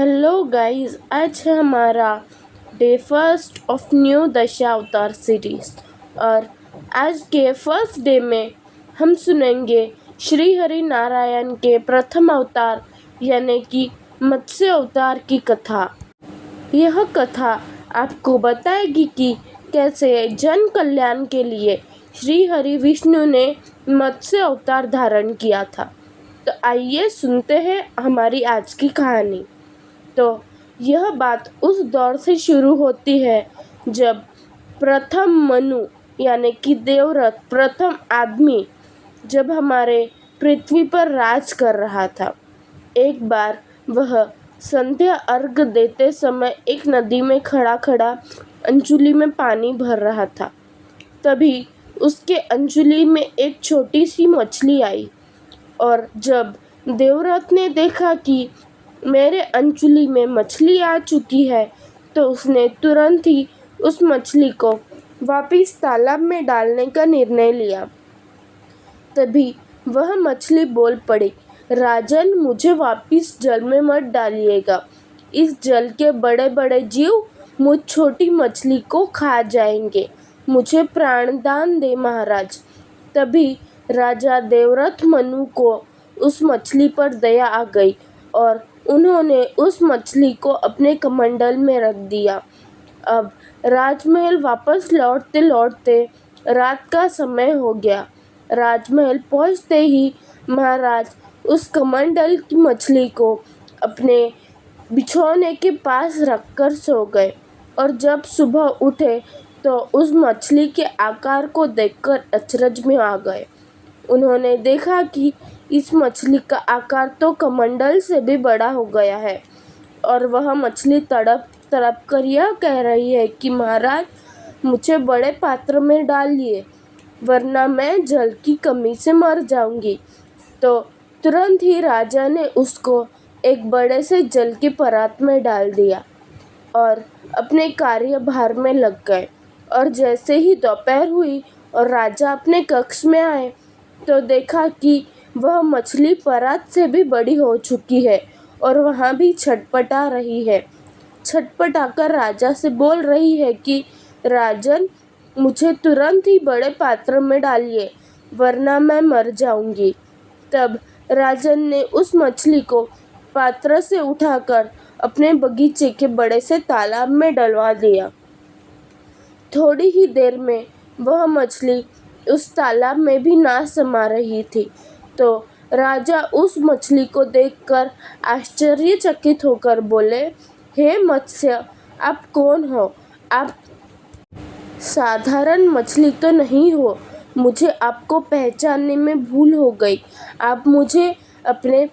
Hello guys, आज है हमारा day first of new Dashavatar series. और आज के फर्स्ट डे में हम सुनेंगे श्री हरि नारायण के प्रथम अवतार यानी कि मत्स्य अवतार की कथा। यह कथा आपको बताएगी कि कैसे जन कल्याण के लिए श्री हरि विष्णु ने मत्स्य अवतार धारण किया था। तो आइए सुनते हैं हमारी आज की कहानी। तो यह बात उस दौर से शुरू होती है जब प्रथम मनु यानी कि देवव्रत प्रथम आदमी जब हमारे पृथ्वी पर राज कर रहा था। एक बार वह संध्या अर्घ देते समय एक नदी में खड़ा खड़ा अंचुली में पानी भर रहा था। तभी उसके अंचुली में एक छोटी सी मछली आई और जब देवव्रत ने देखा कि मेरे अंचुली में मछली आ चुकी है तो उसने तुरंत ही उस मछली को वापस तालाब में डालने का निर्णय लिया। तभी वह मछली बोल पड़ी, राजन, मुझे वापस जल में मत डालिएगा। इस जल के बड़े बड़े जीव मुझ छोटी मछली को खा जाएंगे। मुझे प्राणदान दे महाराज। तभी राजा देवव्रत मनु को उस मछली पर दया आ गई और उन्होंने उस मछली को अपने कमंडल में रख दिया। अब राजमहल वापस लौटते लौटते रात का समय हो गया। राजमहल पहुंचते ही महाराज उस कमंडल की मछली को अपने बिछौने के पास रखकर सो गए और जब सुबह उठे तो उस मछली के आकार को देखकर अचरज में आ गए। उन्होंने देखा कि इस मछली का आकार तो कमंडल से भी बड़ा हो गया है और वह मछली तड़प तड़प कर यह कह रही है कि महाराज, मुझे बड़े पात्र में डालिए वरना मैं जल की कमी से मर जाऊंगी। तो तुरंत ही राजा ने उसको एक बड़े से जल के परात में डाल दिया और अपने कार्यभार में लग गए। और जैसे ही दोपहर हुई और राजा अपने कक्ष में आए तो देखा कि वह मछली परात से भी बड़ी हो चुकी है और वहाँ भी छटपटा रही है। छटपटाकर राजा से बोल रही है कि राजन, मुझे तुरंत ही बड़े पात्र में डालिए वरना मैं मर जाऊंगी। तब राजन ने उस मछली को पात्र से उठाकर अपने बगीचे के बड़े से तालाब में डलवा दिया। थोड़ी ही देर में वह मछली उस तालाब में भी ना समा रही थी। तो राजा उस मछली को देखकर आश्चर्यचकित होकर बोले, हे मत्स्य, आप कौन हो? आप साधारण मछली तो नहीं हो। मुझे आपको पहचानने में भूल हो गई। आप मुझे अपने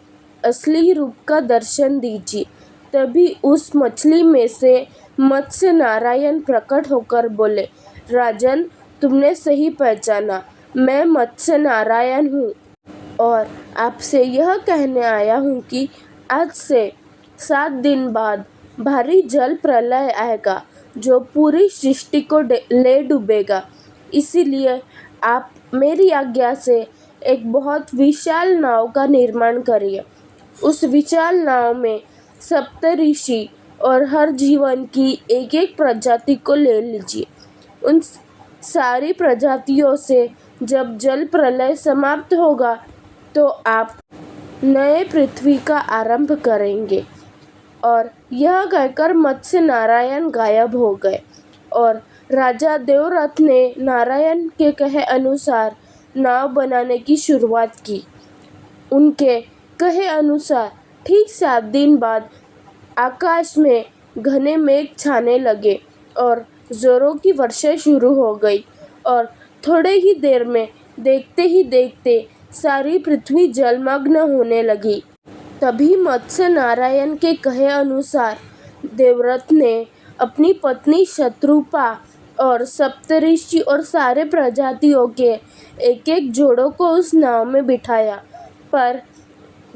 असली रूप का दर्शन दीजिए। तभी उस मछली में से मत्स्य नारायण प्रकट होकर बोले, राजन, तुमने सही पहचाना। मैं मत्स्य नारायण हूँ और आपसे यह कहने आया हूँ कि आज से 7 दिन बाद भारी जल प्रलय आएगा जो पूरी सृष्टि को ले डूबेगा। इसीलिए आप मेरी आज्ञा से एक बहुत विशाल नाव का निर्माण करिए। उस विशाल नाव में सप्तऋषि और हर जीवन की एक एक प्रजाति को ले लीजिए। उन सारी प्रजातियों से जब जल प्रलय समाप्त होगा तो आप नए पृथ्वी का आरंभ करेंगे। और यह कहकर मत्स्य नारायण गायब हो गए और राजा देवव्रत ने नारायण के कहे अनुसार नाव बनाने की शुरुआत की। उनके कहे अनुसार ठीक 7 दिन बाद आकाश में घने मेघ छाने लगे और जोरों की वर्षा शुरू हो गई और थोड़े ही देर में देखते ही देखते सारी पृथ्वी जलमग्न होने लगी। तभी मत्स्य नारायण के कहे अनुसार देवव्रत ने अपनी पत्नी शत्रुपा और सप्तऋषि और सारे प्रजातियों के एक एक जोड़ों को उस नाव में बिठाया। पर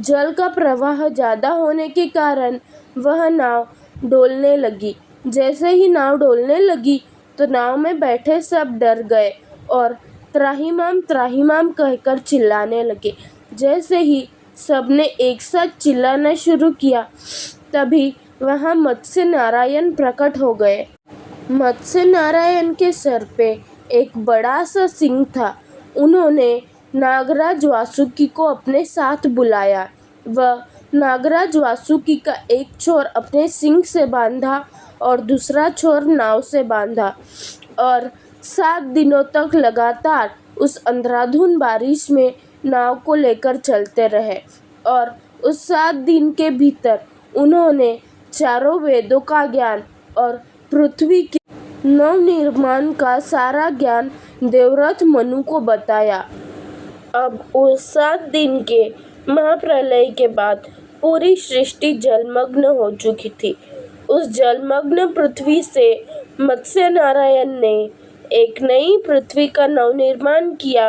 जल का प्रवाह ज़्यादा होने के कारण वह नाव डोलने लगी। जैसे ही नाव डोलने लगी तो नाव में बैठे सब डर गए और त्राहिमाम कहकर चिल्लाने लगे। जैसे ही सबने एक साथ चिल्लाना शुरू किया तभी वहाँ मत्स्य नारायण प्रकट हो गए। मत्स्य नारायण के सर पे एक बड़ा सा सिंह था। उन्होंने नागराज वासुकी को अपने साथ बुलाया। वह नागराज वासुकी का एक छोर अपने सिंग से बांधा और दूसरा छोर नाव से बांधा और 7 दिनों तक लगातार उस अंधाधुंध बारिश में नाव को लेकर चलते रहे और उस 7 दिन के भीतर उन्होंने चारों वेदों का ज्ञान और पृथ्वी के नवनिर्माण का सारा ज्ञान देवव्रत मनु को बताया। अब उस 7 दिन के महाप्रलय के बाद पूरी सृष्टि जलमग्न हो चुकी थी। उस जलमग्न पृथ्वी से मत्स्य नारायण ने एक नई पृथ्वी का नवनिर्माण किया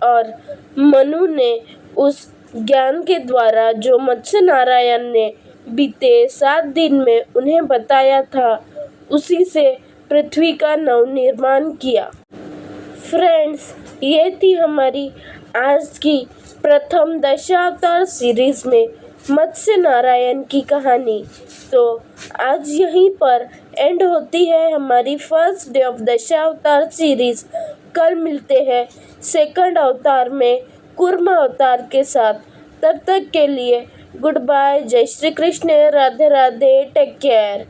और मनु ने उस ज्ञान के द्वारा जो मत्स्य नारायण ने बीते 7 दिन में उन्हें बताया था, उसी से पृथ्वी का नवनिर्माण किया। फ्रेंड्स, ये थी हमारी आज की प्रथम दशावतार सीरीज में मत्स्य नारायण की कहानी। तो आज यहीं पर एंड होती है हमारी first day of Dashavatar series. कल मिलते हैं सेकंड अवतार में कूर्म अवतार के साथ। तब तक के लिए गुड बाय, जय श्री कृष्ण, राधे राधे, टेक केयर।